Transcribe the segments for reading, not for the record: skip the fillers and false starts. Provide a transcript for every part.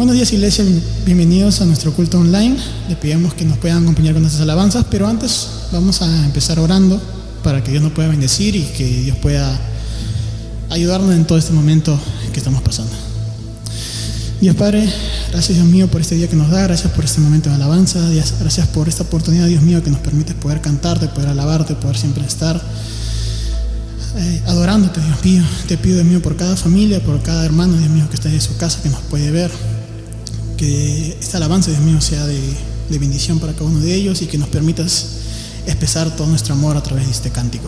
Buenos días, iglesia, bienvenidos a nuestro culto online. Le pedimos que nos puedan acompañar con nuestras alabanzas, pero antes vamos a empezar orando para que Dios nos pueda bendecir y que Dios pueda ayudarnos en todo este momento que estamos pasando. Dios Padre, gracias Dios mío por este día que nos da, gracias por este momento de alabanza, gracias por esta oportunidad, Dios mío, que nos permite poder cantarte, poder alabarte, poder siempre estar adorándote, Dios mío. Te pido, Dios mío, por cada familia, por cada hermano, Dios mío, que está en su casa, que nos puede ver, que esta alabanza, Dios mío, sea de bendición para cada uno de ellos y que nos permitas expresar todo nuestro amor a través de este cántico.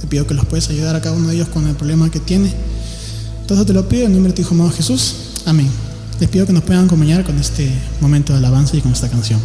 Te pido que los puedas ayudar a cada uno de ellos con el problema que tiene. Todo te lo pido en nombre de tu Hijo amado Jesús. Amén. Les pido que nos puedan acompañar con este momento de alabanza y con esta canción.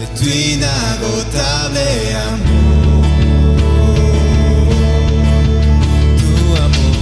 de tu inagotable amor. Tu amor.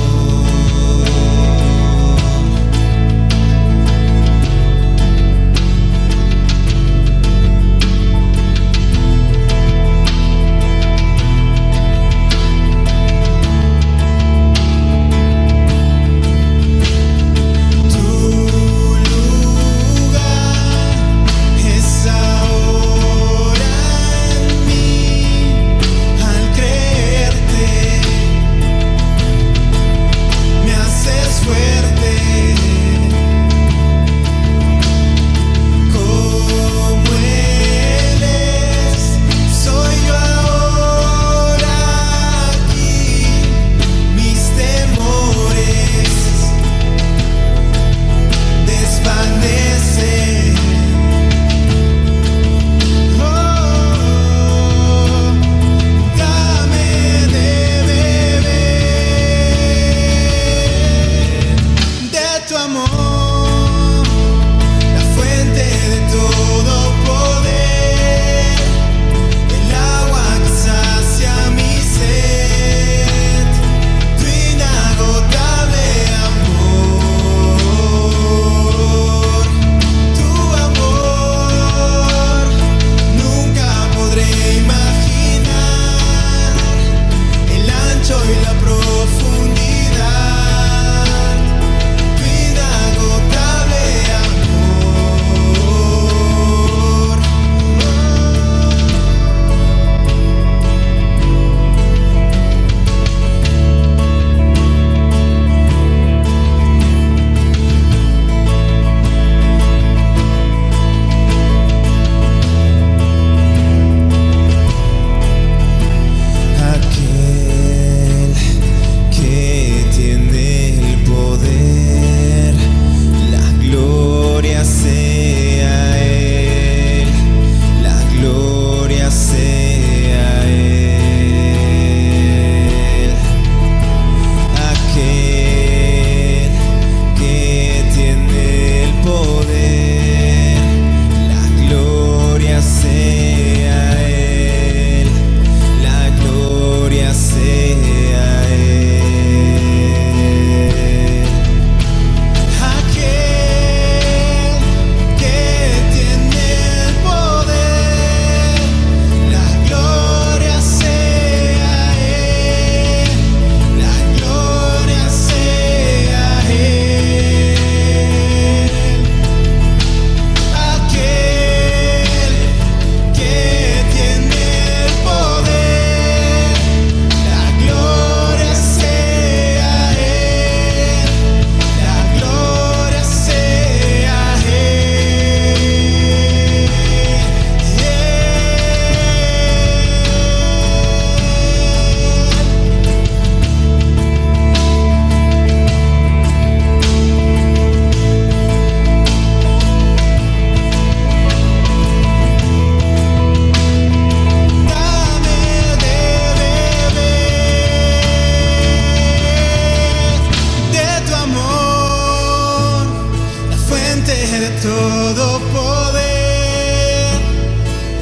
todo poder,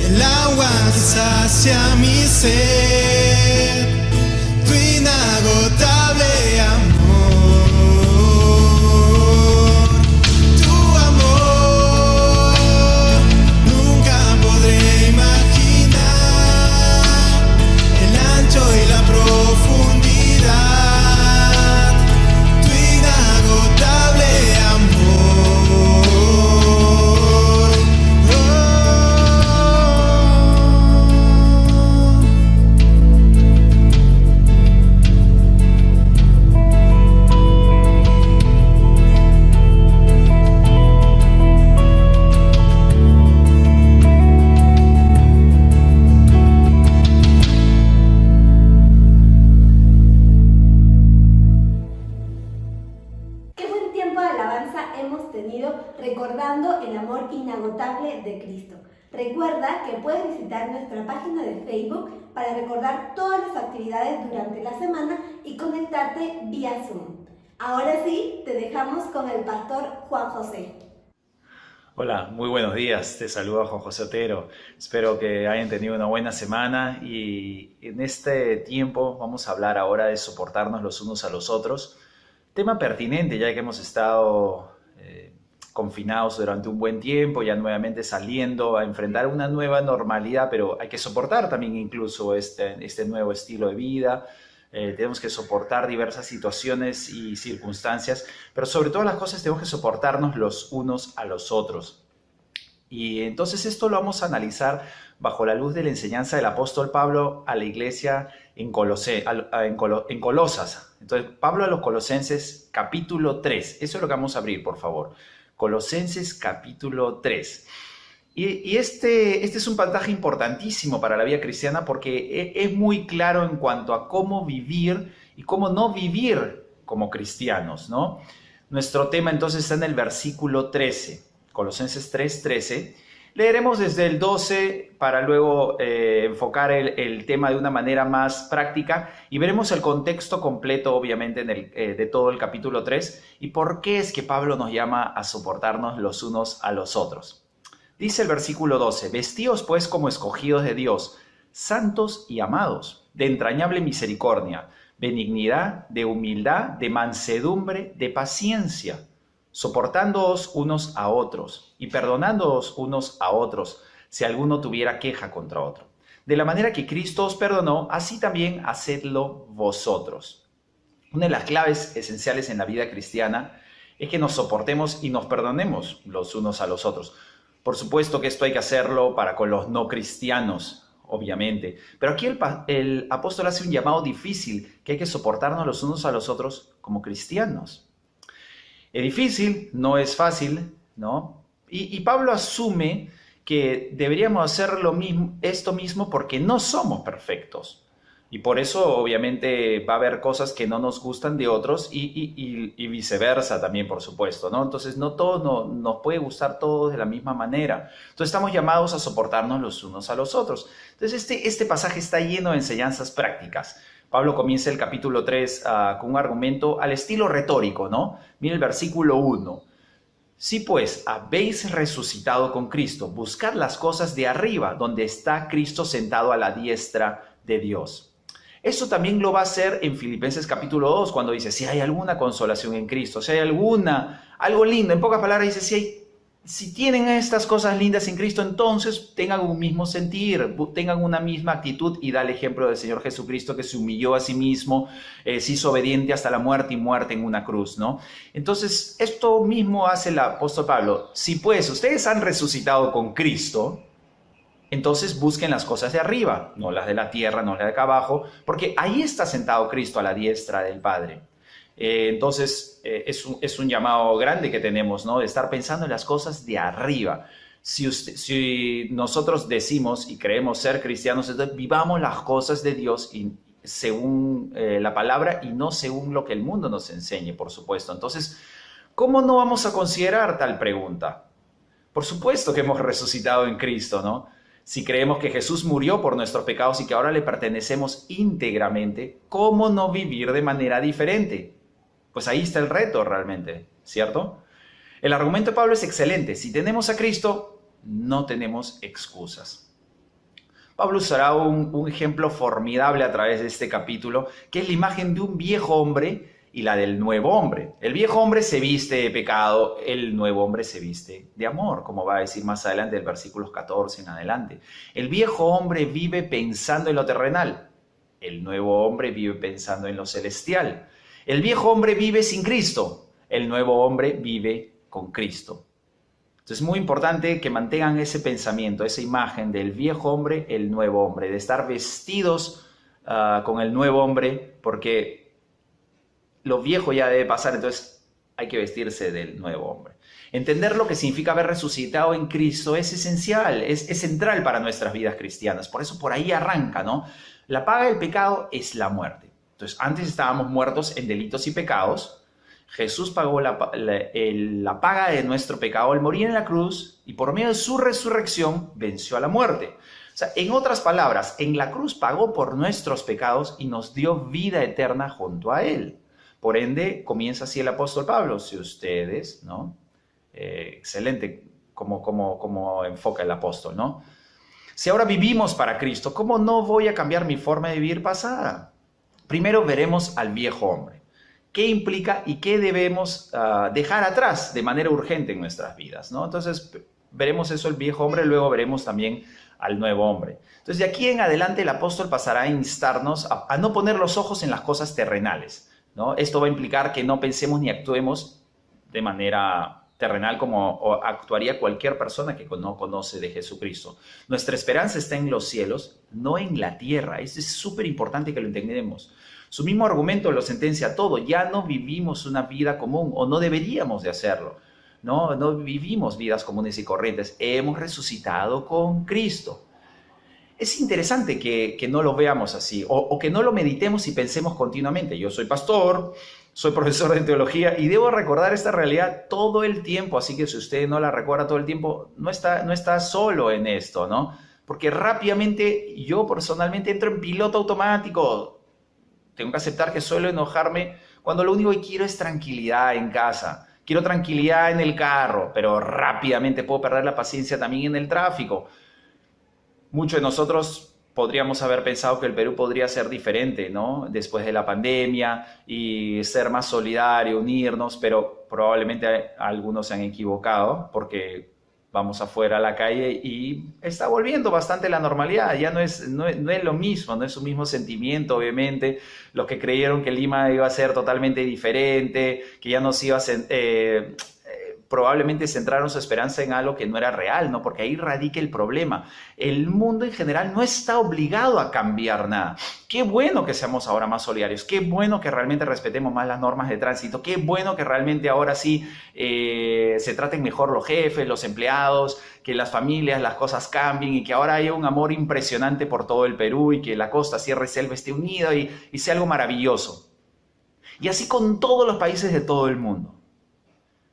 el agua que sacia mi sed, tu inagotable amor, tu amor, nunca podré imaginar el ancho y la profundidad, tu inagotable amor. Hemos tenido recordando el amor inagotable de Cristo. Recuerda que puedes visitar nuestra página de Facebook para recordar todas las actividades durante la semana y conectarte vía Zoom. Ahora sí, te dejamos con el pastor Juan José. Hola, muy buenos días. Te saluda Juan José Otero. Espero que hayan tenido una buena semana y en este tiempo vamos a hablar ahora de soportarnos los unos a los otros. Tema pertinente ya que hemos estado confinados durante un buen tiempo, ya nuevamente saliendo a enfrentar una nueva normalidad, pero hay que soportar también incluso este nuevo estilo de vida. Tenemos que soportar diversas situaciones y circunstancias, pero sobre todas las cosas tenemos que soportarnos los unos a los otros. Y entonces esto lo vamos a analizar bajo la luz de la enseñanza del apóstol Pablo a la iglesia en Colosas. Entonces, Pablo a los Colosenses capítulo 3. Eso es lo que vamos a abrir, por favor. Colosenses capítulo 3. Y este es un pasaje importantísimo para la vida cristiana porque es muy claro en cuanto a cómo vivir y cómo no vivir como cristianos, ¿no? Nuestro tema entonces está en el versículo 13, Colosenses 3:13. Leeremos desde el 12 para luego enfocar el tema de una manera más práctica y veremos el contexto completo, obviamente, de todo el capítulo 3 y por qué es que Pablo nos llama a soportarnos los unos a los otros. Dice el versículo 12, vestíos pues como escogidos de Dios, santos y amados, de entrañable misericordia, benignidad, de humildad, de mansedumbre, de paciencia, soportándoos unos a otros y perdonándoos unos a otros, si alguno tuviera queja contra otro. De la manera que Cristo os perdonó, así también hacedlo vosotros. Una de las claves esenciales en la vida cristiana es que nos soportemos y nos perdonemos los unos a los otros. Por supuesto que esto hay que hacerlo para con los no cristianos, obviamente. Pero aquí el apóstol hace un llamado difícil, que hay que soportarnos los unos a los otros como cristianos. Es difícil, no es fácil, ¿no? Y Pablo asume que deberíamos hacer esto mismo porque no somos perfectos. Y por eso, obviamente, va a haber cosas que no nos gustan de otros y viceversa también, por supuesto, ¿no? Entonces, no todo nos puede gustar todo de la misma manera. Entonces, estamos llamados a soportarnos los unos a los otros. Entonces, este pasaje está lleno de enseñanzas prácticas. Pablo comienza el capítulo 3 con un argumento al estilo retórico, ¿no? Mira el versículo 1. Si pues habéis resucitado con Cristo, buscad las cosas de arriba, donde está Cristo sentado a la diestra de Dios. Eso también lo va a hacer en Filipenses capítulo 2, cuando dice, si hay alguna consolación en Cristo, si hay algo lindo, en pocas palabras dice, si tienen estas cosas lindas en Cristo, entonces tengan un mismo sentir, tengan una misma actitud y da el ejemplo del Señor Jesucristo que se humilló a sí mismo, se hizo obediente hasta la muerte y muerte en una cruz, ¿no? Entonces, esto mismo hace el apóstol Pablo. Si pues ustedes han resucitado con Cristo, entonces busquen las cosas de arriba, no las de la tierra, no las de acá abajo, porque ahí está sentado Cristo a la diestra del Padre. Entonces es un llamado grande que tenemos, ¿no? De estar pensando en las cosas de arriba. Si nosotros decimos y creemos ser cristianos, entonces vivamos las cosas de Dios según la palabra y no según lo que el mundo nos enseñe, por supuesto. Entonces, ¿cómo no vamos a considerar tal pregunta? Por supuesto que hemos resucitado en Cristo, ¿no? Si creemos que Jesús murió por nuestros pecados y que ahora le pertenecemos íntegramente, ¿cómo no vivir de manera diferente? Pues ahí está el reto realmente, ¿cierto? El argumento de Pablo es excelente. Si tenemos a Cristo, no tenemos excusas. Pablo usará un ejemplo formidable a través de este capítulo, que es la imagen de un viejo hombre y la del nuevo hombre. El viejo hombre se viste de pecado, el nuevo hombre se viste de amor, como va a decir más adelante el versículos 14 en adelante. El viejo hombre vive pensando en lo terrenal, el nuevo hombre vive pensando en lo celestial. El viejo hombre vive sin Cristo, el nuevo hombre vive con Cristo. Entonces es muy importante que mantengan ese pensamiento, esa imagen del viejo hombre, el nuevo hombre, de estar vestidos con el nuevo hombre, porque lo viejo ya debe pasar, entonces hay que vestirse del nuevo hombre. Entender lo que significa haber resucitado en Cristo es esencial, es central para nuestras vidas cristianas. Por eso por ahí arranca, ¿no? La paga del pecado es la muerte. Entonces, antes estábamos muertos en delitos y pecados. Jesús pagó la paga de nuestro pecado al morir en la cruz y por medio de su resurrección venció a la muerte. O sea, en otras palabras, en la cruz pagó por nuestros pecados y nos dio vida eterna junto a Él. Por ende, comienza así el apóstol Pablo. Si ustedes, ¿no? Excelente. como enfoca el apóstol, ¿no? Si ahora vivimos para Cristo, ¿cómo no voy a cambiar mi forma de vivir pasada? Primero veremos al viejo hombre. ¿Qué implica y qué debemos dejar atrás de manera urgente en nuestras vidas, ¿no? Entonces, veremos eso, el viejo hombre, luego veremos también al nuevo hombre. Entonces, de aquí en adelante el apóstol pasará a instarnos a no poner los ojos en las cosas terrenales, ¿no? Esto va a implicar que no pensemos ni actuemos de manera terrenal como actuaría cualquier persona que no conoce de Jesucristo. Nuestra esperanza está en los cielos, no en la tierra. Esto es súper importante que lo entendamos. Su mismo argumento lo sentencia todo. Ya no vivimos una vida común, o no deberíamos de hacerlo. No vivimos vidas comunes y corrientes. Hemos resucitado con Cristo. Es interesante que no lo veamos así, o que no lo meditemos y pensemos continuamente. Yo soy pastor, soy profesor de teología y debo recordar esta realidad todo el tiempo, así que si usted no la recuerda todo el tiempo, no está solo en esto, ¿no? Porque rápidamente yo personalmente entro en piloto automático. Tengo que aceptar que suelo enojarme cuando lo único que quiero es tranquilidad en casa. Quiero tranquilidad en el carro, pero rápidamente puedo perder la paciencia también en el tráfico. Muchos de nosotros podríamos haber pensado que el Perú podría ser diferente, ¿no? Después de la pandemia y ser más solidario, unirnos, pero probablemente algunos se han equivocado porque vamos afuera a la calle y está volviendo bastante la normalidad. Ya no es lo mismo, no es su mismo sentimiento, obviamente. Los que creyeron que Lima iba a ser totalmente diferente, que ya no se iba a probablemente centraron su esperanza en algo que no era real, ¿no? Porque ahí radica el problema. El mundo en general no está obligado a cambiar nada. Qué bueno que seamos ahora más solidarios, qué bueno que realmente respetemos más las normas de tránsito, qué bueno que realmente ahora sí se traten mejor los jefes, los empleados, que las familias, las cosas cambien y que ahora haya un amor impresionante por todo el Perú y que la costa, sierra y selva esté unida y sea algo maravilloso. Y así con todos los países de todo el mundo.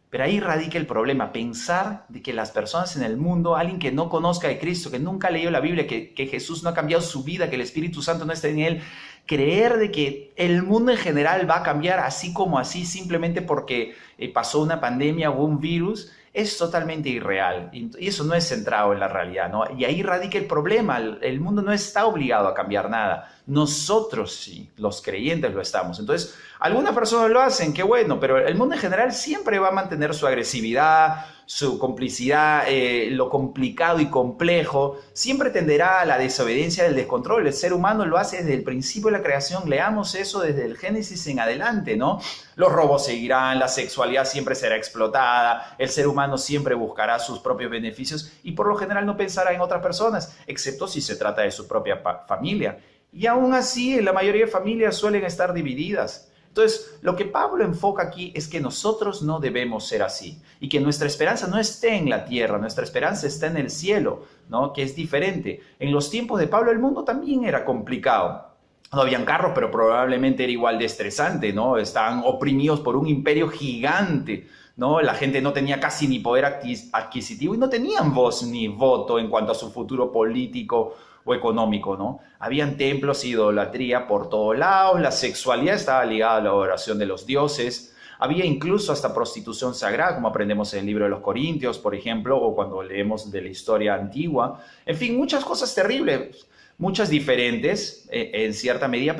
Pero ahí radica el problema, pensar de que las personas en el mundo, alguien que no conozca de Cristo, que nunca ha leído la Biblia, que Jesús no ha cambiado su vida, que el Espíritu Santo no está en él, creer de que el mundo en general va a cambiar así como así, simplemente porque pasó una pandemia o un virus, es totalmente irreal. Y eso no es centrado en la realidad, ¿no? Y ahí radica el problema, el mundo no está obligado a cambiar nada. Nosotros sí, los creyentes lo estamos. Entonces, algunas personas lo hacen, qué bueno, pero el mundo en general siempre va a mantener su agresividad, su complicidad, lo complicado y complejo, siempre tenderá a la desobediencia, al descontrol. El ser humano lo hace desde el principio de la creación, leamos eso desde el Génesis en adelante, ¿no? Los robos seguirán, la sexualidad siempre será explotada, el ser humano siempre buscará sus propios beneficios y por lo general no pensará en otras personas, excepto si se trata de su propia familia. Y aún así, la mayoría de familias suelen estar divididas. Entonces, lo que Pablo enfoca aquí es que nosotros no debemos ser así y que nuestra esperanza no esté en la tierra, nuestra esperanza está en el cielo, ¿no? Que es diferente. En los tiempos de Pablo el mundo también era complicado. No habían carros, pero probablemente era igual de estresante, ¿no? Estaban oprimidos por un imperio gigante, ¿no? La gente no tenía casi ni poder adquisitivo y no tenían voz ni voto en cuanto a su futuro político o económico, ¿no? Habían templos e idolatría por todos lados, la sexualidad estaba ligada a la adoración de los dioses, había incluso hasta prostitución sagrada, como aprendemos en el libro de los Corintios, por ejemplo, o cuando leemos de la historia antigua. En fin, muchas cosas terribles, muchas diferentes en cierta medida,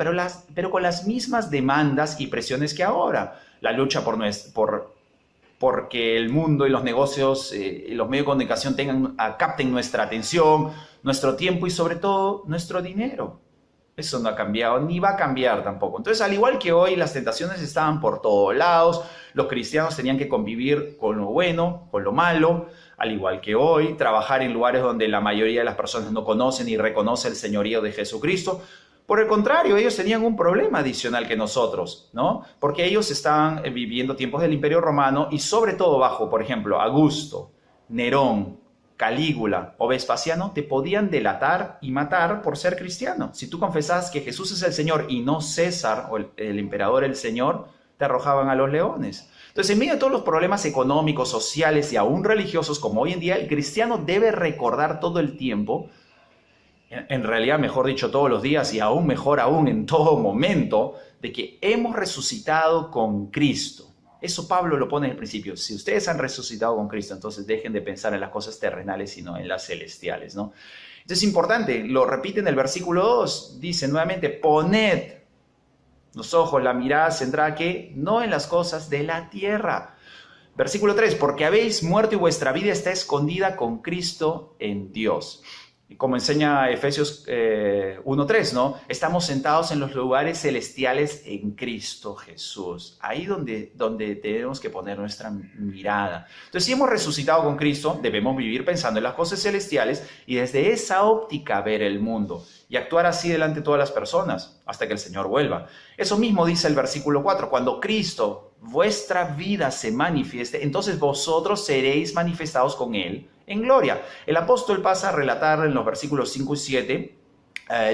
pero con las mismas demandas y presiones que ahora. La lucha porque el mundo y los negocios y los medios de comunicación capten nuestra atención, nuestro tiempo y sobre todo nuestro dinero. Eso no ha cambiado, ni va a cambiar tampoco. Entonces, al igual que hoy, las tentaciones estaban por todos lados, los cristianos tenían que convivir con lo bueno, con lo malo, al igual que hoy, trabajar en lugares donde la mayoría de las personas no conocen y reconocen el señorío de Jesucristo. Por el contrario, ellos tenían un problema adicional que nosotros, ¿no? Porque ellos estaban viviendo tiempos del Imperio Romano y sobre todo bajo, por ejemplo, Augusto, Nerón, Calígula o Vespasiano, te podían delatar y matar por ser cristiano. Si tú confesabas que Jesús es el Señor y no César o el emperador el Señor, te arrojaban a los leones. Entonces, en medio de todos los problemas económicos, sociales y aún religiosos como hoy en día, el cristiano debe recordar todo el tiempo, en realidad, mejor dicho, todos los días y aún mejor aún en todo momento, de que hemos resucitado con Cristo. Eso Pablo lo pone en el principio. Si ustedes han resucitado con Cristo, entonces dejen de pensar en las cosas terrenales, sino en las celestiales, ¿no? Entonces es importante, lo repite en el versículo 2, dice nuevamente, poned los ojos, la mirada centrada, ¿qué? No en las cosas de la tierra. Versículo 3, porque habéis muerto y vuestra vida está escondida con Cristo en Dios. Y como enseña Efesios 1:3, ¿no? Estamos sentados en los lugares celestiales en Cristo Jesús. Ahí donde tenemos que poner nuestra mirada. Entonces, si hemos resucitado con Cristo, debemos vivir pensando en las cosas celestiales y desde esa óptica ver el mundo y actuar así delante de todas las personas hasta que el Señor vuelva. Eso mismo dice el versículo 4, cuando Cristo, vuestra vida, se manifieste, entonces vosotros seréis manifestados con Él en gloria. El apóstol pasa a relatar en los versículos 5 y 7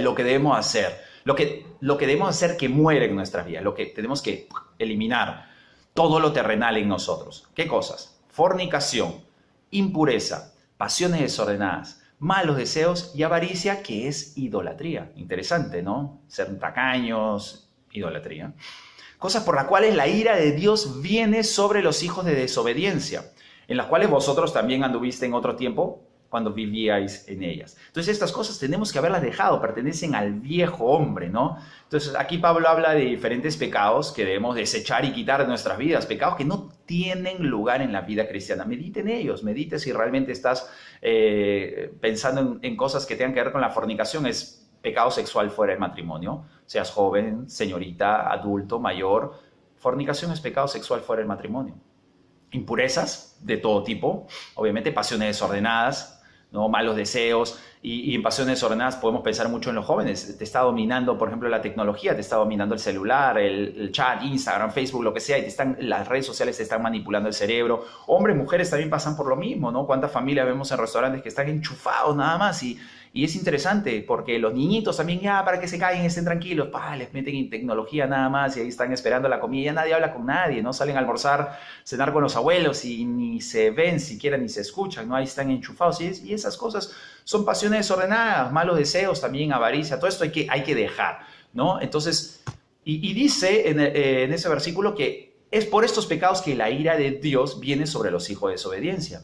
lo que debemos hacer, lo que debemos hacer que muere en nuestras vidas, lo que tenemos que eliminar, todo lo terrenal en nosotros. ¿Qué cosas? Fornicación, impureza, pasiones desordenadas, malos deseos y avaricia, que es idolatría. Interesante, ¿no? Ser tacaños, idolatría. Cosas por las cuales la ira de Dios viene sobre los hijos de desobediencia, en las cuales vosotros también anduviste en otro tiempo cuando vivíais en ellas. Entonces estas cosas tenemos que haberlas dejado, pertenecen al viejo hombre, ¿no? Entonces aquí Pablo habla de diferentes pecados que debemos desechar y quitar de nuestras vidas, pecados que no tienen lugar en la vida cristiana. Medite en ellos, medite si realmente estás pensando en cosas que tengan que ver con la fornicación, es pecado sexual fuera del matrimonio, seas joven, señorita, adulto, mayor, fornicación es pecado sexual fuera del matrimonio. Impurezas de todo tipo, obviamente pasiones desordenadas, ¿no? Malos deseos, y en pasiones desordenadas podemos pensar mucho en los jóvenes. Te está dominando, por ejemplo, la tecnología, te está dominando el celular, el chat, Instagram, Facebook, lo que sea, y las redes sociales te están manipulando el cerebro. Hombres, mujeres también pasan por lo mismo, ¿no? ¿Cuántas familias vemos en restaurantes que están enchufados nada más? Y es interesante porque los niñitos también, ya para que se caigan, estén tranquilos, les meten en tecnología nada más y ahí están esperando la comida, ya nadie habla con nadie, ¿no? Salen a almorzar, cenar con los abuelos y ni se ven siquiera ni se escuchan, ¿no? Ahí están enchufados y esas cosas son pasiones desordenadas, malos deseos, también avaricia, todo esto hay que dejar, ¿no? Entonces, y dice en ese versículo que es por estos pecados que la ira de Dios viene sobre los hijos de desobediencia.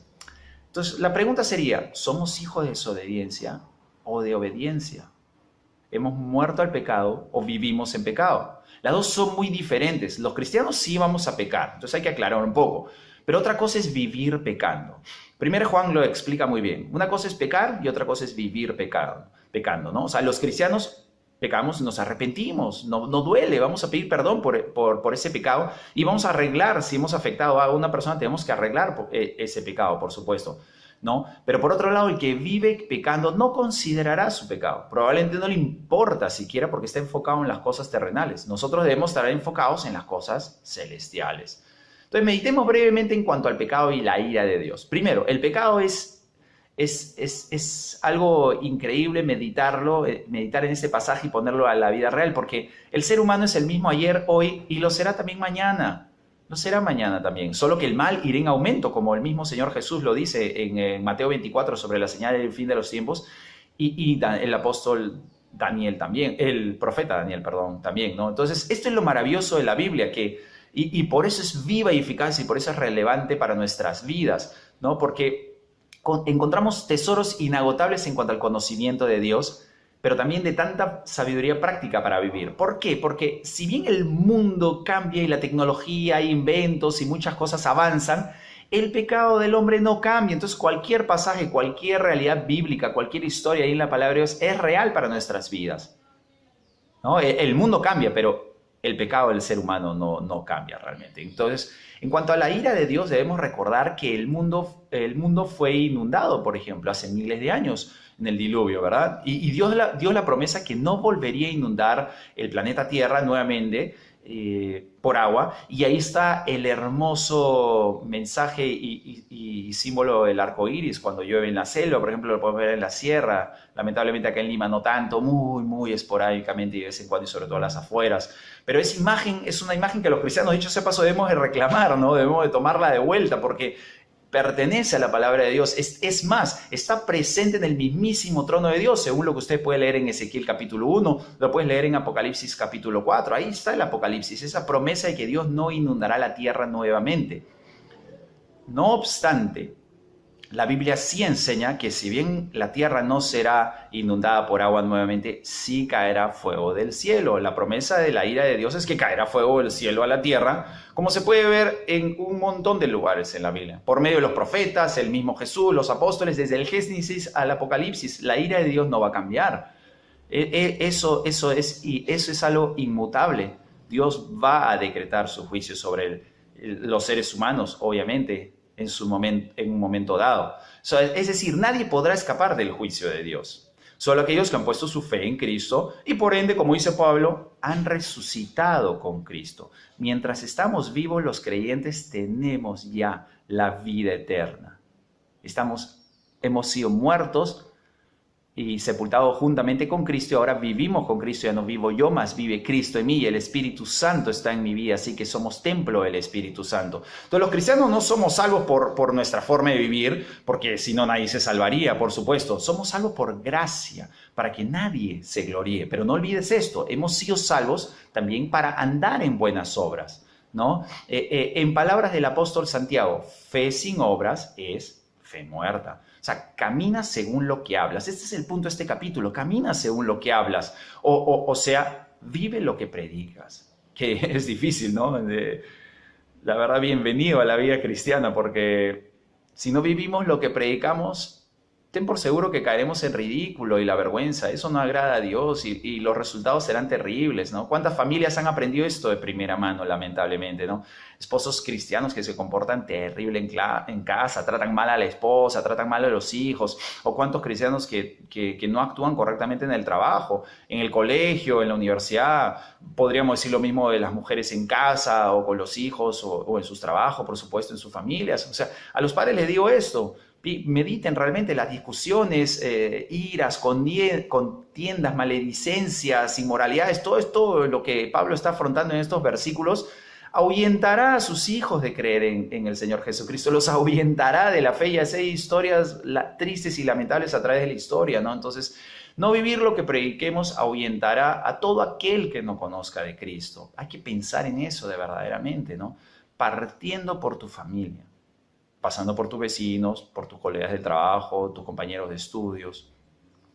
Entonces, la pregunta sería, ¿somos hijos de desobediencia o de obediencia? ¿Hemos muerto al pecado o vivimos en pecado? Las dos son muy diferentes. Los cristianos sí vamos a pecar, entonces hay que aclarar un poco. Pero otra cosa es vivir pecando. Primero Juan lo explica muy bien. Una cosa es pecar y otra cosa es vivir pecando, ¿no? O sea, los cristianos pecamos, nos arrepentimos, no duele, vamos a pedir perdón por ese pecado y vamos a arreglar, si hemos afectado a una persona, tenemos que arreglar ese pecado, por supuesto, ¿no? Pero por otro lado, el que vive pecando no considerará su pecado. Probablemente no le importa siquiera porque está enfocado en las cosas terrenales. Nosotros debemos estar enfocados en las cosas celestiales. Entonces, meditemos brevemente en cuanto al pecado y la ira de Dios. Primero, el pecado es algo increíble meditar en este pasaje y ponerlo a la vida real, porque el ser humano es el mismo ayer, hoy y lo será también mañana. Lo será mañana también, solo que el mal irá en aumento, como el mismo Señor Jesús lo dice en Mateo 24 sobre la señal del fin de los tiempos, y el apóstol Daniel también, el profeta Daniel, perdón, también, ¿no? Entonces, esto es lo maravilloso de la Biblia, y por eso es viva y eficaz y por eso es relevante para nuestras vidas, ¿no? Porque encontramos tesoros inagotables en cuanto al conocimiento de Dios, pero también de tanta sabiduría práctica para vivir. ¿Por qué? Porque si bien el mundo cambia y la tecnología, hay inventos y muchas cosas avanzan, el pecado del hombre no cambia. Entonces cualquier pasaje, cualquier realidad bíblica, cualquier historia ahí en la palabra de Dios es real para nuestras vidas, ¿no? El mundo cambia, pero el pecado del ser humano no cambia realmente. Entonces, en cuanto a la ira de Dios, debemos recordar que el mundo fue inundado, por ejemplo, hace miles de años en el diluvio, ¿verdad? Y Dios dio la promesa que no volvería a inundar el planeta Tierra nuevamente por agua. Y ahí está el hermoso mensaje y símbolo del arco iris cuando llueve en la selva, por ejemplo, lo podemos ver en la sierra. Lamentablemente acá en Lima no tanto, muy esporádicamente y de vez en cuando y sobre todo en las afueras. Pero es una imagen que los cristianos, dicho sea paso, debemos de reclamar, ¿no? Debemos de tomarla de vuelta porque pertenece a la palabra de Dios. Es más, está presente en el mismísimo trono de Dios, según lo que usted puede leer en Ezequiel capítulo 1, lo puedes leer en Apocalipsis capítulo 4. Ahí está el Apocalipsis, esa promesa de que Dios no inundará la tierra nuevamente. No obstante, la Biblia sí enseña que si bien la tierra no será inundada por agua nuevamente, sí caerá fuego del cielo. La promesa de la ira de Dios es que caerá fuego del cielo a la tierra, como se puede ver en un montón de lugares en la Biblia. Por medio de los profetas, el mismo Jesús, los apóstoles, desde el Génesis al Apocalipsis, la ira de Dios no va a cambiar. Eso es algo inmutable. Dios va a decretar su juicio sobre los seres humanos, obviamente, en un momento dado. Es decir, nadie podrá escapar del juicio de Dios. Solo aquellos que han puesto su fe en Cristo y por ende, como dice Pablo, han resucitado con Cristo. Mientras estamos vivos, los creyentes tenemos ya la vida eterna. Hemos sido muertos y sepultados juntamente con Cristo, y ahora vivimos con Cristo. Ya no vivo yo, mas vive Cristo en mí, y el Espíritu Santo está en mi vida, así que somos templo del Espíritu Santo. Entonces los cristianos no somos salvos por nuestra forma de vivir, porque si no nadie se salvaría, por supuesto. Somos salvos por gracia, para que nadie se gloríe. Pero no olvides esto, hemos sido salvos también para andar en buenas obras, ¿no? En palabras del apóstol Santiago, fe sin obras es fe muerta. O sea, camina según lo que hablas. Este es el punto de este capítulo. Camina según lo que hablas. O sea, vive lo que predicas. Que es difícil, ¿no? La verdad, bienvenido a la vida cristiana, porque si no vivimos lo que predicamos, ten por seguro que caeremos en ridículo y la vergüenza. Eso no agrada a Dios y los resultados serán terribles, ¿no? ¿Cuántas familias han aprendido esto de primera mano, lamentablemente, ¿no? Esposos cristianos que se comportan terrible en casa, tratan mal a la esposa, tratan mal a los hijos. O cuántos cristianos que no actúan correctamente en el trabajo, en el colegio, en la universidad. Podríamos decir lo mismo de las mujeres en casa o con los hijos o en sus trabajos, por supuesto, en sus familias. O sea, a los padres les digo esto. Mediten realmente las discusiones, iras, contiendas, maledicencias, inmoralidades, todo esto, lo que Pablo está afrontando en estos versículos, ahuyentará a sus hijos de creer en el Señor Jesucristo, los ahuyentará de la fe, y hacer historias tristes y lamentables a través de la historia, ¿no? Entonces, no vivir lo que prediquemos ahuyentará a todo aquel que no conozca de Cristo. Hay que pensar en eso de verdaderamente, ¿no? Partiendo por tu familia, pasando por tus vecinos, por tus colegas de trabajo, tus compañeros de estudios.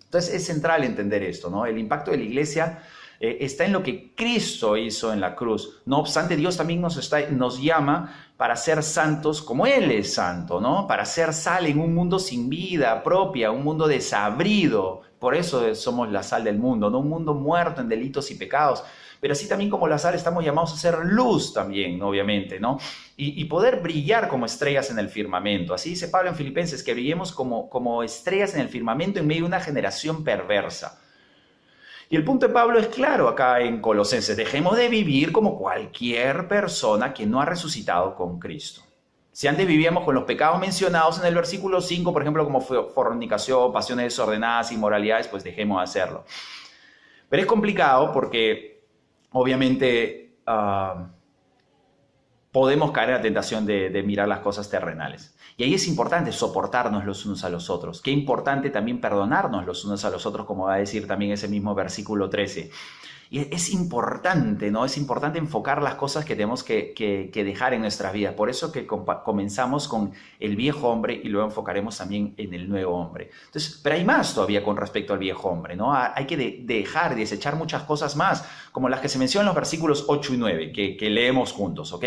Entonces es central entender esto, ¿no? El impacto de la iglesia está en lo que Cristo hizo en la cruz. No obstante, Dios también nos llama para ser santos como Él es santo, ¿no? Para ser sal en un mundo sin vida propia, un mundo desabrido. Por eso somos la sal del mundo, ¿no? Un mundo muerto en delitos y pecados. Pero así también como la sal estamos llamados a ser luz también, obviamente, ¿no? Y poder brillar como estrellas en el firmamento. Así dice Pablo en Filipenses, que brillemos como estrellas en el firmamento en medio de una generación perversa. Y el punto de Pablo es claro acá en Colosenses: dejemos de vivir como cualquier persona que no ha resucitado con Cristo. Si antes vivíamos con los pecados mencionados en el versículo 5, por ejemplo, como fornicación, pasiones desordenadas, inmoralidades, pues dejemos de hacerlo. Pero es complicado porque obviamente podemos caer en la tentación de mirar las cosas terrenales. Y ahí es importante soportarnos los unos a los otros. Qué importante también perdonarnos los unos a los otros, como va a decir también ese mismo versículo 13. Y es importante, ¿no? Es importante enfocar las cosas que tenemos que dejar en nuestras vidas. Por eso que comenzamos con el viejo hombre y luego enfocaremos también en el nuevo hombre. Entonces, pero hay más todavía con respecto al viejo hombre, ¿no? Hay que dejar y desechar muchas cosas más, como las que se mencionan en los versículos 8 y 9, que leemos juntos, ¿ok?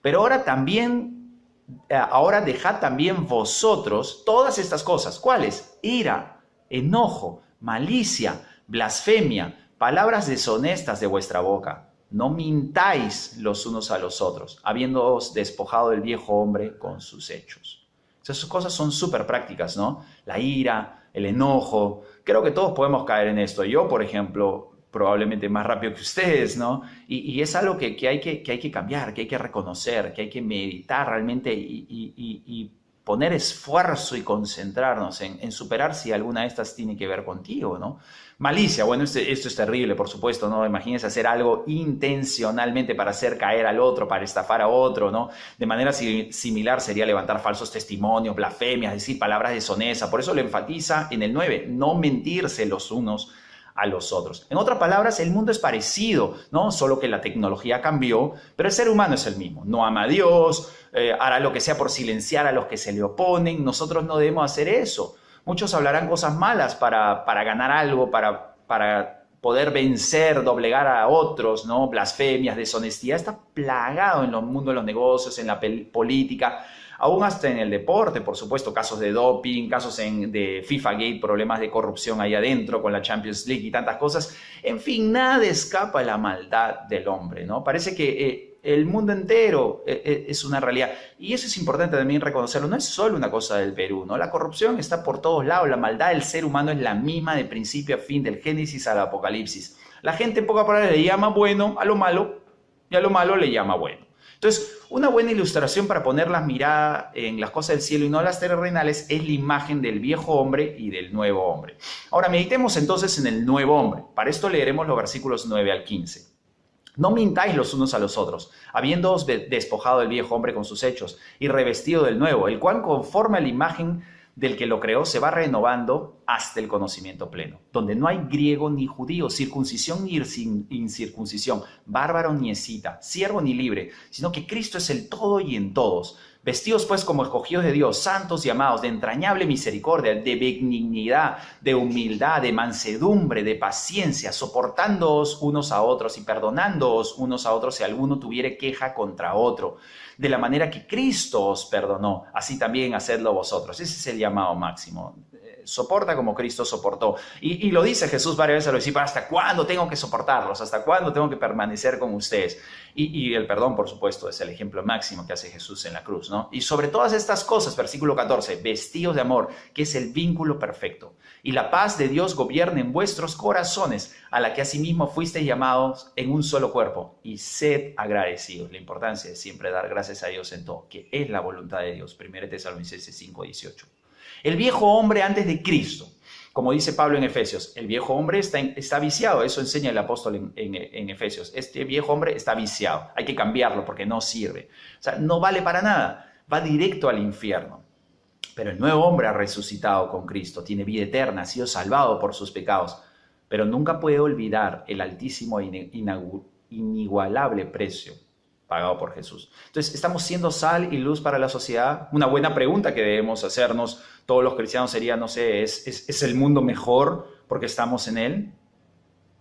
Pero ahora dejad también vosotros todas estas cosas. ¿Cuáles? Ira, enojo, malicia, blasfemia, palabras deshonestas de vuestra boca. No mintáis los unos a los otros, habiéndoos despojado del viejo hombre con sus hechos. Esas cosas son súper prácticas, ¿no? La ira, el enojo. Creo que todos podemos caer en esto. Yo, por ejemplo, probablemente más rápido que ustedes, ¿no? Y es algo que hay que cambiar, que hay que reconocer, que hay que meditar realmente y poner esfuerzo y concentrarnos en superar si alguna de estas tiene que ver contigo, ¿no? Malicia, bueno, esto es terrible, por supuesto, ¿no? Imagínense hacer algo intencionalmente para hacer caer al otro, para estafar a otro, ¿no? De manera similar sería levantar falsos testimonios, blasfemias, decir palabras deshonestas. Por eso lo enfatiza en el 9, no mentirse los unos a los otros. En otras palabras, el mundo es parecido, ¿no? Solo que la tecnología cambió, pero el ser humano es el mismo. No ama a Dios, hará lo que sea por silenciar a los que se le oponen. Nosotros no debemos hacer eso. Muchos hablarán cosas malas para ganar algo, para poder vencer, doblegar a otros, ¿no? Blasfemias, deshonestidad. Está plagado en el mundo de los negocios, en la política, aún hasta en el deporte, por supuesto, casos de doping, casos de FIFA Gate, problemas de corrupción ahí adentro con la Champions League y tantas cosas. En fin, nada escapa de la maldad del hombre, ¿no? Parece que el mundo entero es una realidad. Y eso es importante también reconocerlo. No es solo una cosa del Perú, ¿no? La corrupción está por todos lados. La maldad del ser humano es la misma de principio a fin, del Génesis al Apocalipsis. La gente, en pocas palabras, le llama bueno a lo malo y a lo malo le llama bueno. Entonces, una buena ilustración para poner las miradas en las cosas del cielo y no las terrenales es la imagen del viejo hombre y del nuevo hombre. Ahora, meditemos entonces en el nuevo hombre. Para esto leeremos los versículos 9 al 15. No mintáis los unos a los otros, habiéndoos despojado del viejo hombre con sus hechos y revestido del nuevo, el cual conforme a la imagen del que lo creó se va renovando hasta el conocimiento pleno, donde no hay griego ni judío, circuncisión ni incircuncisión, bárbaro ni escita, siervo ni libre, sino que Cristo es el todo y en todos. Vestidos pues como escogidos de Dios, santos y amados, de entrañable misericordia, de benignidad, de humildad, de mansedumbre, de paciencia, soportándoos unos a otros y perdonándoos unos a otros si alguno tuviere queja contra otro. De la manera que Cristo os perdonó, así también hacedlo vosotros. Ese es el llamado máximo. Soporta como Cristo soportó. Y lo dice Jesús varias veces, lo dice, ¿hasta cuándo tengo que soportarlos? ¿Hasta cuándo tengo que permanecer con ustedes? Y el perdón, por supuesto, es el ejemplo máximo que hace Jesús en la cruz, ¿no? Y sobre todas estas cosas, versículo 14, vestidos de amor, que es el vínculo perfecto. Y la paz de Dios gobierne en vuestros corazones, a la que asimismo fuisteis llamados en un solo cuerpo. Y sed agradecidos. La importancia de siempre dar gracias a Dios en todo, que es la voluntad de Dios. 1 Tesalonicenses 5:18. El viejo hombre antes de Cristo, como dice Pablo en Efesios, el viejo hombre está viciado, eso enseña el apóstol en Efesios. Este viejo hombre está viciado, hay que cambiarlo porque no sirve. O sea, no vale para nada, va directo al infierno. Pero el nuevo hombre ha resucitado con Cristo, tiene vida eterna, ha sido salvado por sus pecados, pero nunca puede olvidar el altísimo e inigualable precio pagado por Jesús. Entonces, ¿estamos siendo sal y luz para la sociedad? Una buena pregunta que debemos hacernos todos los cristianos sería, no sé, ¿es el mundo mejor porque estamos en él?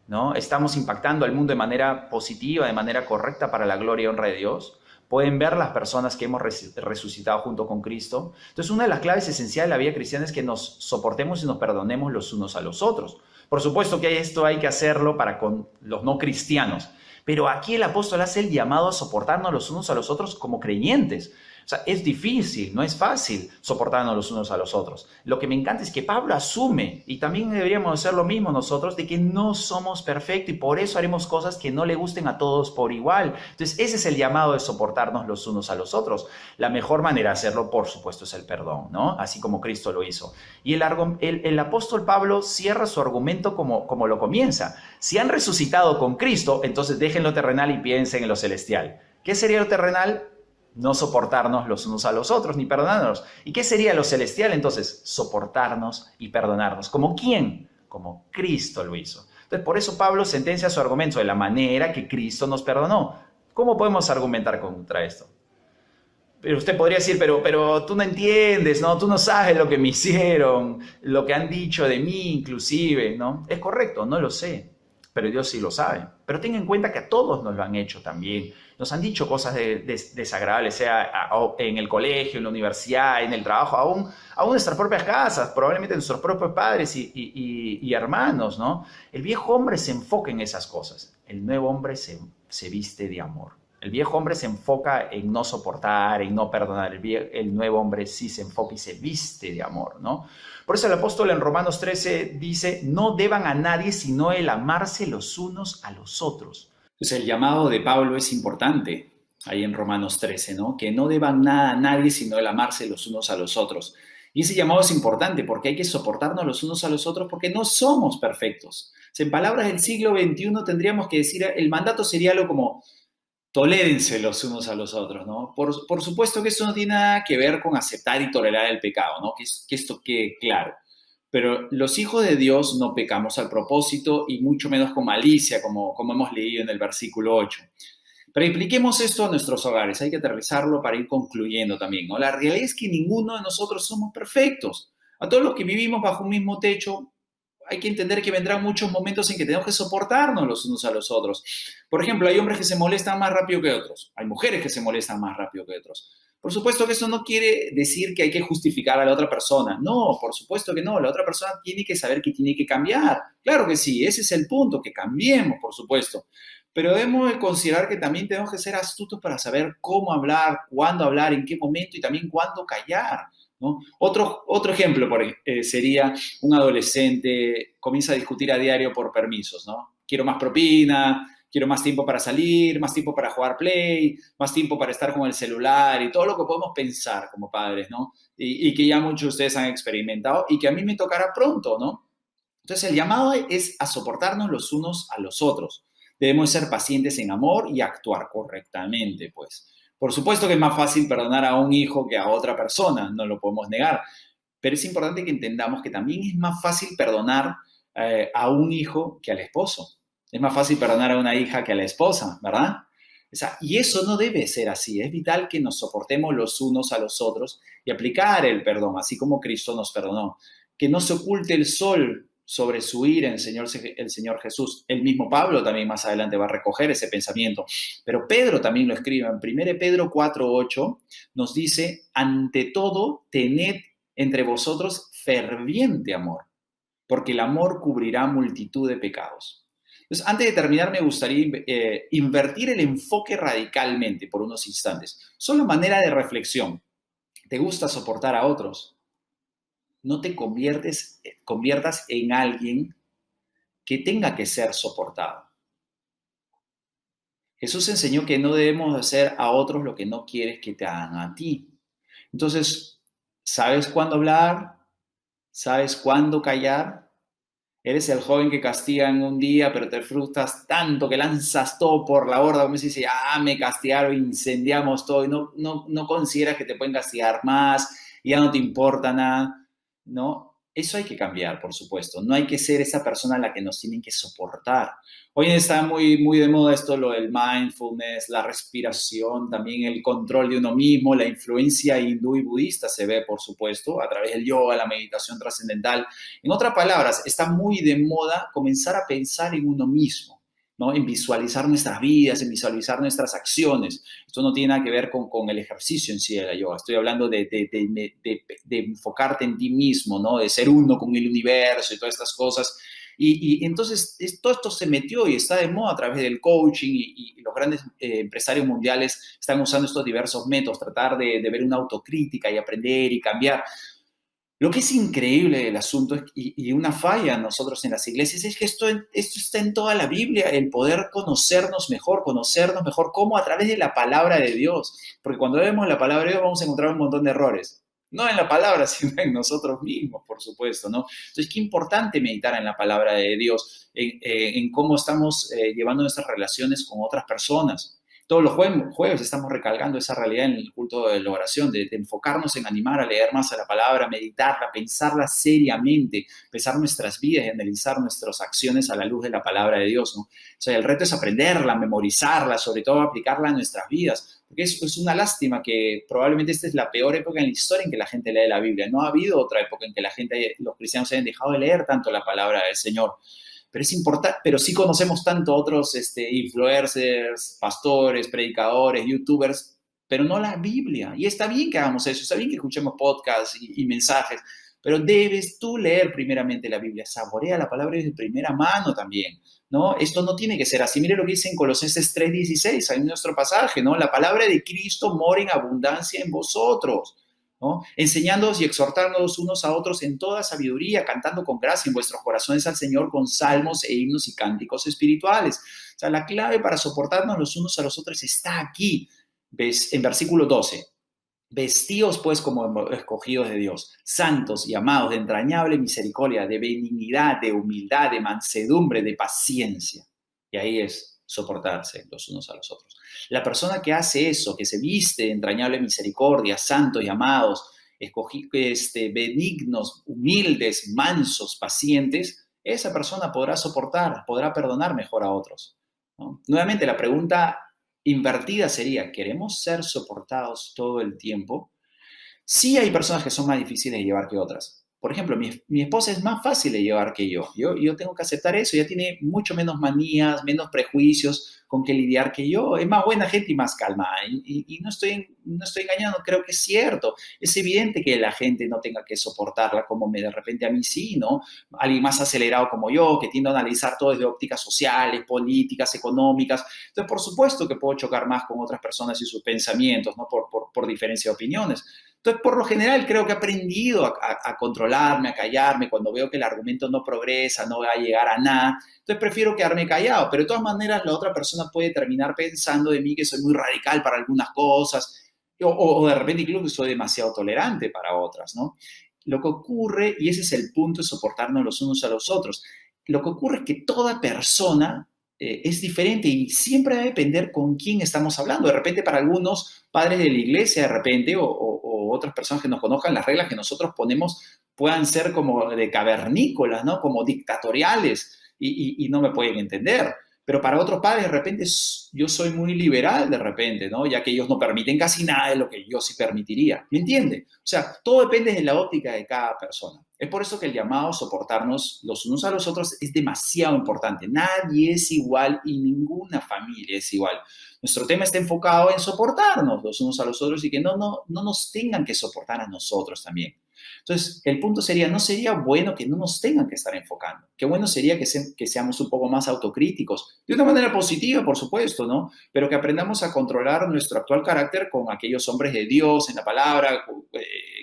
¿No? ¿Estamos impactando al mundo de manera positiva, de manera correcta para la gloria y honra de Dios? ¿Pueden ver las personas que hemos resucitado junto con Cristo? Entonces, una de las claves esenciales de la vida cristiana es que nos soportemos y nos perdonemos los unos a los otros. Por supuesto que esto hay que hacerlo para con los no cristianos. Pero aquí el apóstol hace el llamado a soportarnos los unos a los otros como creyentes. O sea, es difícil, no es fácil soportarnos los unos a los otros. Lo que me encanta es que Pablo asume, y también deberíamos hacer lo mismo nosotros, de que no somos perfectos y por eso haremos cosas que no le gusten a todos por igual. Entonces, ese es el llamado de soportarnos los unos a los otros. La mejor manera de hacerlo, por supuesto, es el perdón, ¿no? Así como Cristo lo hizo. Y el apóstol Pablo cierra su argumento como lo comienza. Si han resucitado con Cristo, entonces dejen lo terrenal y piensen en lo celestial. ¿Qué sería lo terrenal? No soportarnos los unos a los otros, ni perdonarnos. ¿Y qué sería lo celestial entonces? Soportarnos y perdonarnos. ¿Como quién? Como Cristo lo hizo. Entonces, por eso Pablo sentencia su argumento de la manera que Cristo nos perdonó. ¿Cómo podemos argumentar contra esto? Pero usted podría decir, pero tú no entiendes, ¿no? Tú no sabes lo que me hicieron, lo que han dicho de mí inclusive, ¿no? Es correcto, no lo sé, pero Dios sí lo sabe. Pero tenga en cuenta que a todos nos lo han hecho también. Nos han dicho cosas desagradables, sea en el colegio, en la universidad, en el trabajo, aún en nuestras propias casas, probablemente nuestros propios padres y hermanos, ¿no? El viejo hombre se enfoca en esas cosas. El nuevo hombre se viste de amor. El viejo hombre se enfoca en no soportar, en no perdonar. El nuevo hombre sí se enfoca y se viste de amor, ¿no? Por eso el apóstol en Romanos 13 dice, no deban a nadie sino el amarse los unos a los otros. Entonces el llamado de Pablo es importante. ahí en Romanos 13, ¿no? Que no deban nada a nadie sino el amarse los unos a los otros. Y ese llamado es importante porque hay que soportarnos los unos a los otros porque no somos perfectos. O sea, en palabras del siglo XXI tendríamos que decir, el mandato sería algo como tolérense los unos a los otros, ¿no? Por supuesto que eso no tiene nada que ver con aceptar y tolerar el pecado, ¿no? Que esto quede claro. Pero los hijos de Dios no pecamos al propósito y mucho menos con malicia, como hemos leído en el versículo 8. Pero impliquemos esto a nuestros hogares, hay que aterrizarlo para ir concluyendo también, ¿no? La realidad es que ninguno de nosotros somos perfectos. A todos los que vivimos bajo un mismo techo, hay que entender que vendrán muchos momentos en que tenemos que soportarnos los unos a los otros. Por ejemplo, hay hombres que se molestan más rápido que otros, hay mujeres que se molestan más rápido que otros. Por supuesto que eso no quiere decir que hay que justificar a la otra persona. No, por supuesto que no. La otra persona tiene que saber que tiene que cambiar. Claro que sí, ese es el punto, que cambiemos, por supuesto. Pero debemos de considerar que también tenemos que ser astutos para saber cómo hablar, cuándo hablar, en qué momento y también cuándo callar, ¿no? Otro ejemplo sería un adolescente comienza a discutir a diario por permisos, ¿no? Quiero más propina, quiero más tiempo para salir, más tiempo para jugar Play, más tiempo para estar con el celular y todo lo que podemos pensar como padres, ¿no? Y que ya muchos de ustedes han experimentado y que a mí me tocará pronto, ¿no? Entonces el llamado es a soportarnos los unos a los otros. Debemos ser pacientes en amor y actuar correctamente, pues. Por supuesto que es más fácil perdonar a un hijo que a otra persona, no lo podemos negar, pero es importante que entendamos que también es más fácil perdonar a un hijo que al esposo. Es más fácil perdonar a una hija que a la esposa, ¿verdad? O sea, y eso no debe ser así. Es vital que nos soportemos los unos a los otros y aplicar el perdón, así como Cristo nos perdonó. Que no se oculte el sol sobre su ira el Señor Jesús. El mismo Pablo también más adelante va a recoger ese pensamiento. Pero Pedro también lo escribe en 1 Pedro 4:8, nos dice, ante todo, tened entre vosotros ferviente amor, porque el amor cubrirá multitud de pecados. Entonces, antes de terminar, me gustaría invertir el enfoque radicalmente por unos instantes. Solo manera de reflexión. ¿Te gusta soportar a otros? No te conviertas en alguien que tenga que ser soportado. Jesús enseñó que no debemos hacer a otros lo que no quieres que te hagan a ti. Entonces, ¿sabes cuándo hablar? ¿Sabes cuándo callar? Eres el joven que castigan un día, pero te frustras tanto que lanzas todo por la borda, como si dice, me castigaron, incendiamos todo, y no consideras que te pueden castigar más, y ya no te importa nada. ¿No? Eso hay que cambiar, por supuesto. No hay que ser esa persona a la que nos tienen que soportar. Hoy está muy, muy de moda esto, lo del mindfulness, la respiración, también el control de uno mismo, la influencia hindú y budista se ve, por supuesto, a través del yoga, la meditación trascendental. En otras palabras, está muy de moda comenzar a pensar en uno mismo, ¿no? En visualizar nuestras vidas, en visualizar nuestras acciones. Esto no tiene nada que ver con el ejercicio en sí de la yoga. Estoy hablando de enfocarte en ti mismo, ¿no? De ser uno con el universo y todas estas cosas. Y entonces todo esto se metió y está de moda a través del coaching y los grandes empresarios mundiales están usando estos diversos métodos, tratar de ver una autocrítica y aprender y cambiar. Lo que es increíble del asunto y una falla nosotros en las iglesias es que esto está en toda la Biblia, el poder conocernos mejor, cómo a través de la palabra de Dios. Porque cuando vemos la palabra de Dios vamos a encontrar un montón de errores. No en la palabra, sino en nosotros mismos, por supuesto, ¿no? Entonces, qué importante meditar en la palabra de Dios, en cómo estamos llevando nuestras relaciones con otras personas. Todos los jueves estamos recalcando esa realidad en el culto de la oración, de enfocarnos en animar a leer más a la palabra, meditarla, pensarla seriamente, pensar nuestras vidas y analizar nuestras acciones a la luz de la palabra de Dios, ¿no? O sea, el reto es aprenderla, memorizarla, sobre todo aplicarla a nuestras vidas, porque es una lástima que probablemente esta es la peor época en la historia en que la gente lee la Biblia. No ha habido otra época en que los cristianos hayan dejado de leer tanto la palabra del Señor. Pero es importante, pero sí conocemos tanto otros influencers, pastores, predicadores, youtubers, pero no la Biblia. Y está bien que hagamos eso, está bien que escuchemos podcasts y mensajes, pero debes tú leer primeramente la Biblia, saborea la palabra de primera mano también, ¿no? Esto no tiene que ser así. Mire lo que dice en Colosenses 3:16, ahí en nuestro pasaje, ¿no? La palabra de Cristo mora en abundancia en vosotros, ¿no? Enseñándoos y exhortándoos unos a otros en toda sabiduría, cantando con gracia en vuestros corazones al Señor con salmos e himnos y cánticos espirituales. O sea, la clave para soportarnos los unos a los otros está aquí. En versículo 12. Vestíos pues como escogidos de Dios, santos y amados, de entrañable misericordia, de benignidad, de humildad, de mansedumbre, de paciencia. Y ahí es soportarse los unos a los otros. La persona que hace eso, que se viste de entrañable misericordia, santos y amados, benignos, humildes, mansos, pacientes, esa persona podrá soportar, podrá perdonar mejor a otros, ¿no? Nuevamente, la pregunta invertida sería, ¿queremos ser soportados todo el tiempo? Sí hay personas que son más difíciles de llevar que otras. Por ejemplo, mi esposa es más fácil de llevar que yo. Yo tengo que aceptar eso. Ella tiene mucho menos manías, menos prejuicios con que lidiar que yo. Es más buena gente y más calmada. Y no estoy engañando, creo que es cierto. Es evidente que la gente no tenga que soportarla como de repente a mí sí, ¿no? Alguien más acelerado como yo, que tiende a analizar todo desde ópticas sociales, políticas, económicas. Entonces, por supuesto que puedo chocar más con otras personas y sus pensamientos, ¿no? Por diferencia de opiniones. Entonces, por lo general, creo que he aprendido a controlarme, a callarme cuando veo que el argumento no progresa, no va a llegar a nada. Entonces, prefiero quedarme callado. Pero de todas maneras, la otra persona puede terminar pensando de mí que soy muy radical para algunas cosas o de repente incluso soy demasiado tolerante para otras, ¿no? Lo que ocurre, y ese es el punto de soportarnos los unos a los otros, lo que ocurre es que toda persona es diferente y siempre va a depender con quién estamos hablando. De repente, para algunos padres de la iglesia, de repente, o otras personas que nos conozcan, las reglas que nosotros ponemos puedan ser como de cavernícolas, ¿no? Como dictatoriales y no me pueden entender. Pero para otros padres, de repente, yo soy muy liberal, de repente, ¿no? Ya que ellos no permiten casi nada de lo que yo sí permitiría. ¿Me entiende? O sea, todo depende de la óptica de cada persona. Es por eso que el llamado a soportarnos los unos a los otros es demasiado importante. Nadie es igual y ninguna familia es igual. Nuestro tema está enfocado en soportarnos los unos a los otros y que no nos tengan que soportar a nosotros también. Entonces, el punto sería, ¿no sería bueno que no nos tengan que estar enfocando? Qué bueno sería que seamos un poco más autocríticos, de una manera positiva, por supuesto, ¿no? Pero que aprendamos a controlar nuestro actual carácter con aquellos hombres de Dios en la palabra,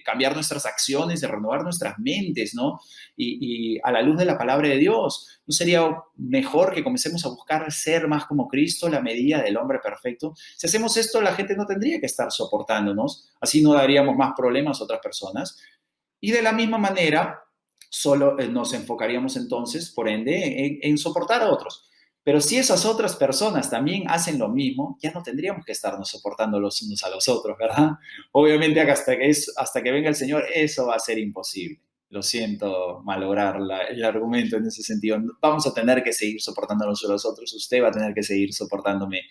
cambiar nuestras acciones, de renovar nuestras mentes, ¿no? Y a la luz de la palabra de Dios. ¿No sería mejor que comencemos a buscar ser más como Cristo, la medida del hombre perfecto? Si hacemos esto, la gente no tendría que estar soportándonos, así no daríamos más problemas a otras personas. Y de la misma manera, solo nos enfocaríamos entonces, por ende, en soportar a otros. Pero si esas otras personas también hacen lo mismo, ya no tendríamos que estarnos soportando los unos a los otros, ¿verdad? Obviamente hasta que venga el Señor, eso va a ser imposible. Lo siento malograr el argumento en ese sentido. Vamos a tener que seguir soportándonos a los otros. Usted va a tener que seguir soportándome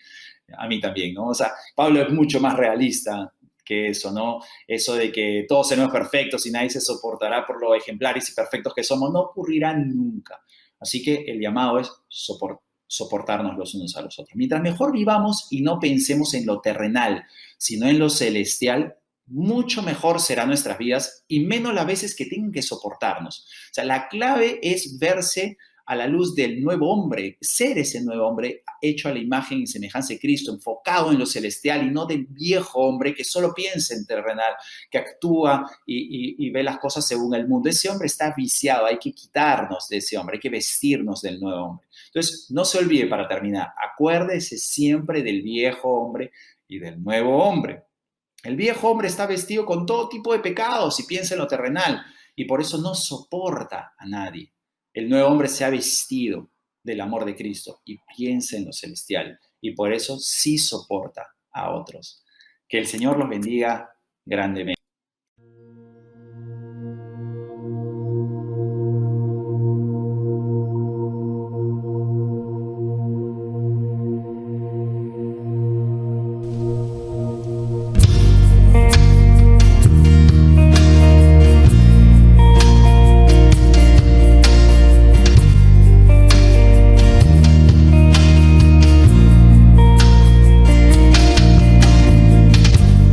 a mí también, ¿no? O sea, Pablo es mucho más realista que eso, ¿no? Eso de que todos seremos perfectos y nadie se soportará por lo ejemplares y perfectos que somos, no ocurrirá nunca. Así que el llamado es soportarnos los unos a los otros. Mientras mejor vivamos y no pensemos en lo terrenal, sino en lo celestial, mucho mejor serán nuestras vidas y menos las veces que tengan que soportarnos. O sea, la clave es verse a la luz del nuevo hombre, ser ese nuevo hombre hecho a la imagen y semejanza de Cristo, enfocado en lo celestial y no del viejo hombre que solo piensa en terrenal, que actúa y ve las cosas según el mundo. Ese hombre está viciado, hay que quitarnos de ese hombre, hay que vestirnos del nuevo hombre. Entonces, no se olvide, para terminar, acuérdese siempre del viejo hombre y del nuevo hombre. El viejo hombre está vestido con todo tipo de pecados y piensa en lo terrenal y por eso no soporta a nadie. El nuevo hombre se ha vestido del amor de Cristo y piensa en lo celestial y por eso sí soporta a otros. Que el Señor los bendiga grandemente.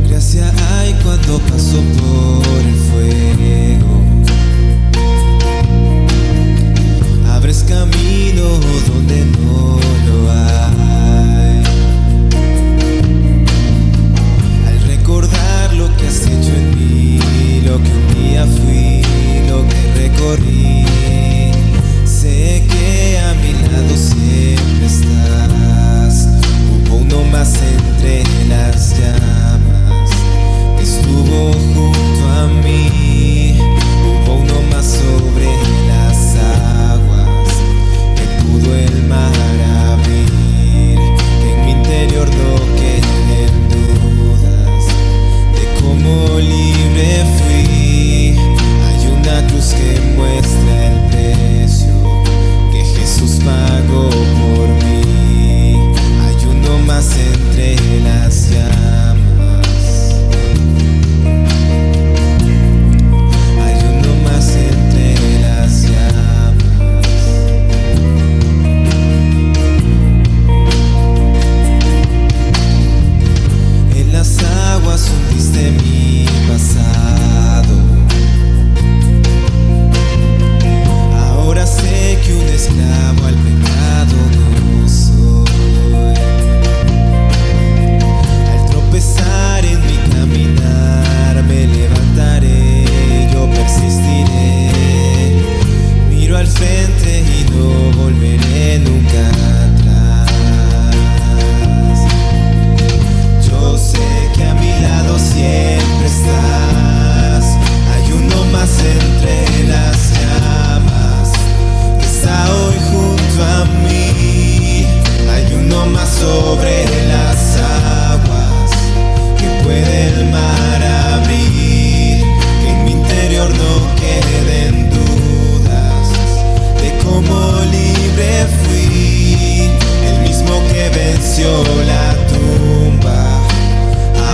Gracia hay cuando paso sobre las aguas, que puede el mar abrir, que en mi interior no queden dudas de cómo libre fui, el mismo que venció la tumba,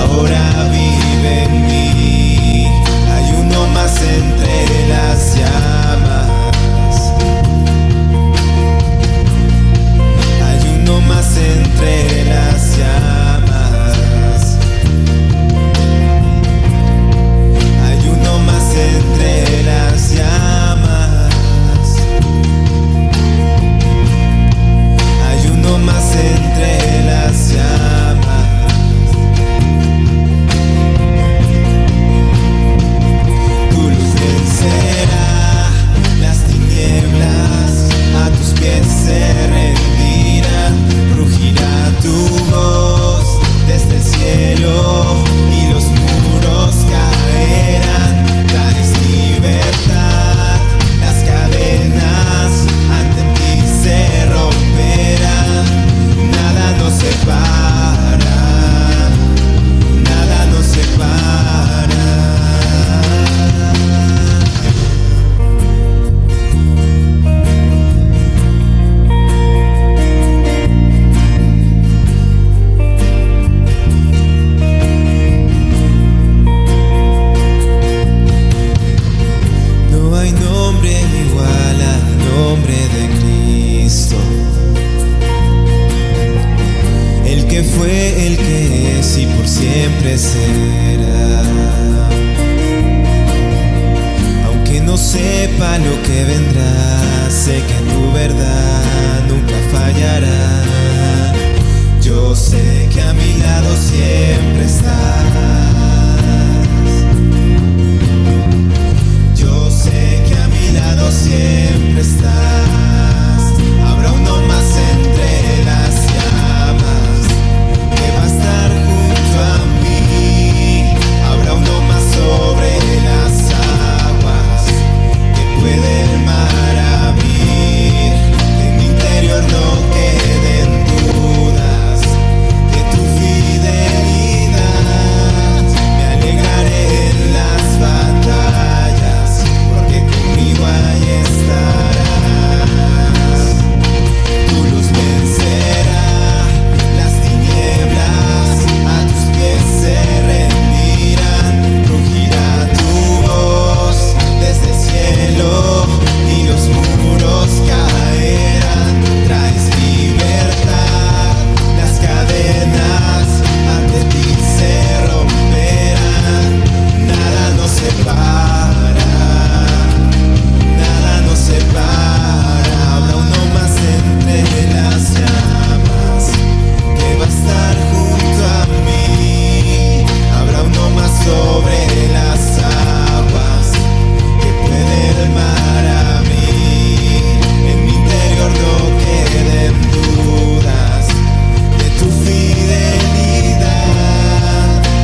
ahora vive en mí. Hay uno más entre las llamas, hay uno más entre las llamas, hay uno más entre las llamas, hay uno más entre las llamas. Tu luz vencerá las tinieblas, a tus pies se rendirán, rugirá tu voz desde el cielo y los muros caerán. Traes libertad, las cadenas ante ti se romperán, nada nos separa, nada nos separa. No hay nombre igual al nombre de Cristo, el que fue, el que es y por siempre será. Aunque no sepa lo que vendrá, sé que tu verdad nunca fallará. Yo sé que a mi lado siempre estás. Yo sé que a mi lado siempre estás. Habrá uno más entre las llamas, que va a estar junto a mí. Habrá uno más sobre las aguas, que puede el mar abrir. En mi interior no queden dudas de tu fidelidad. Me alegraré en las batallas, porque conmigo ahí estarás. Tu luz vencerá las tinieblas, a tus pies se rendirán, rugirá tu voz desde el cielo y los muros caerán. Traes libertad, las cadenas ante ti se romperán, nada nos separa, nada nos separa. Habrá uno más entre las llamas, que va a estar junto a mí. Habrá uno más sobre las aguas, que puede el mar abrir. En mi interior no queden dudas de tu fidelidad.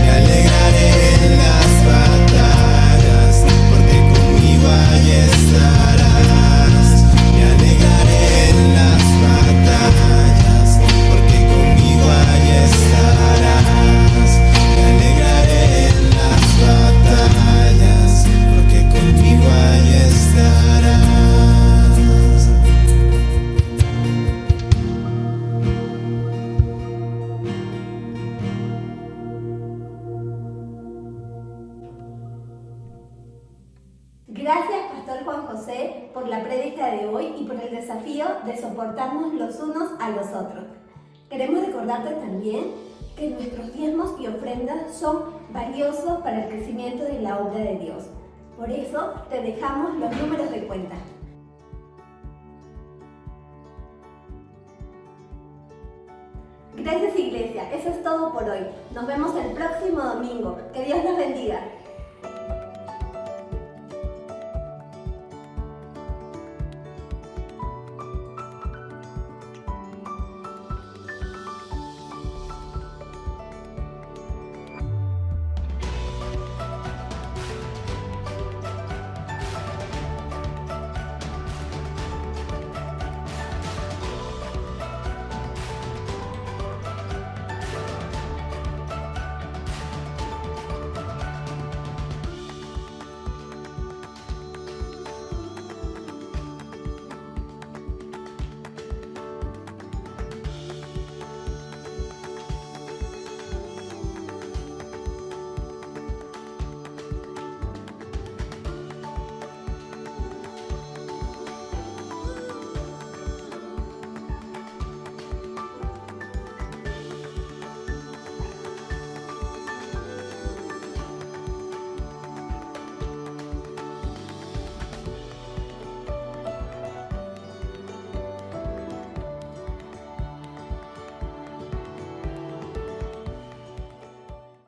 Me alegraré en las batallas, porque conmigo ahí estarás. Me alegraré en las batallas, porque conmigo ahí estarás. Me alegraré en las batallas, porque conmigo ahí estarás. Gracias, Pastor Juan José, por la prédica de hoy y por el desafío de soportarnos los unos a los otros. Queremos recordarte también que nuestros diezmos y ofrendas son valiosos para el crecimiento de la obra de Dios. Por eso te dejamos los números de cuenta. Gracias, Iglesia. Eso es todo por hoy. Nos vemos el próximo domingo. Que Dios los bendiga.